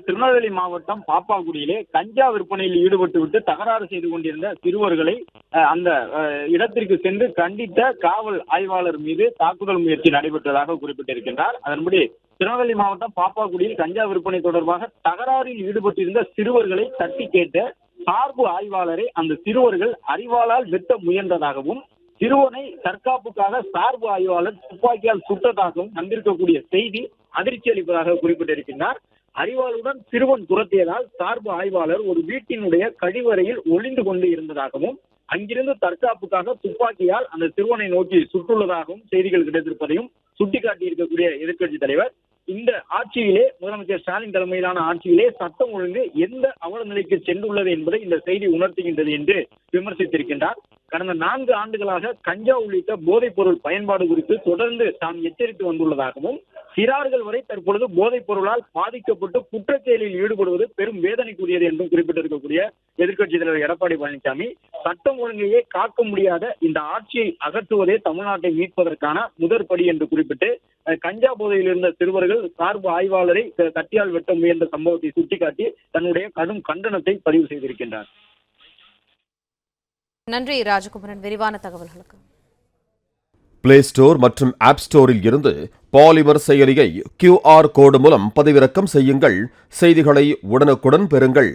திருநெல்வேலி மாவட்டம் பாப்பாக்குடியிலே கஞ்சா விற்பனையில் ஈடுபட்டுவிட்டு தகராறு செய்து கொண்டிருந்த சிறுவர்களை அந்த இடத்திற்கு சென்று கண்டித்த காவல் ஆய்வாளர் மீது தாக்குதல் முயற்சி நடைபெற்றதாக குறிப்பிட்டிருக்கின்றார். அதன்படி திருநெல்வேலி மாவட்டம் பாப்பாக்குடியில் கஞ்சா விற்பனை தொடர்பாக தகராறில் ஈடுபட்டிருந்த சிறுவர்களை தட்டி கேட்ட சார்பு ஆய்வாளரை அந்த சிறுவர்கள் அறிவாளால் வெட்ட முயன்றதாகவும், சிறுவனை தற்காப்புக்காக சார்பு ஆய்வாளர் துப்பாக்கியால் சுட்டதாகவும் வந்திருக்கக்கூடிய செய்தி அதிர்ச்சி அளிப்பதாக குறிப்பிட்டிருக்கின்றார். அறிவாளுடன் சிறுவன் துரத்தியதால் சார்பு ஆய்வாளர் ஒரு வீட்டினுடைய கழிவறையில் ஒளிந்து கொண்டு இருந்ததாகவும், அங்கிருந்து தற்காப்புக்காக துப்பாக்கியால் அந்த சிறுவனை நோக்கி சுட்டுள்ளதாகவும் செய்திகள் கிடைத்திருப்பதையும் சுட்டிக்காட்டியிருக்கக்கூடிய எதிர்க்கட்சி தலைவர், இந்த ஆட்சியிலே முதலமைச்சர் ஸ்டாலின் தலைமையிலான ஆட்சியிலே சட்டம் ஒழுங்கு எந்த அவல நிலைக்கு சென்றுள்ளது என்பதை இந்த செய்தி உணர்த்துகின்றது என்று விமர்சித்திருக்கின்றார். கடந்த 4 ஆண்டுகளாக கஞ்சா உள்ளிட்ட போதைப் பொருள் பயன்பாடு குறித்து தொடர்ந்து தாம் எச்சரித்து வந்துள்ளதாகவும், சிறார்கள் வரை தற்பொழுது போதைப் பொருளால் பாதிக்கப்பட்டு குற்றச்செயலில் ஈடுபடுவது பெரும் வேதனைக்குரியது என்றும் குறிப்பிட்டிருக்கக்கூடிய எதிர்க்கட்சித் தலைவர் எடப்பாடி பழனிசாமி, சட்டம் ஒழுங்கையே காக்க முடியாத இந்த ஆட்சியை அகற்றுவதே தமிழ்நாட்டை மீட்பதற்கான முதற்படி என்று குறிப்பிட்டு கஞ்சா போதையில் இருந்த சிறுவர்கள் சார்பு ஆய்வாளரை கத்தியால் வெட்ட முயன்ற சம்பவத்தை சுட்டிக்காட்டி தன்னுடைய கடும் கண்டனத்தை பதிவு செய்திருக்கின்றார். நன்றி ராஜகுமரன், விரிவான தகவல்களுக்கு. பிளே ஸ்டோர் மற்றும் ஆப் ஸ்டோரில் இருந்து பாலிமர் செயலியை QR கோடு மூலம் பதிவிறக்கம் செய்யுங்கள். செய்திகளை உடனுக்குடன் பெறுங்கள்.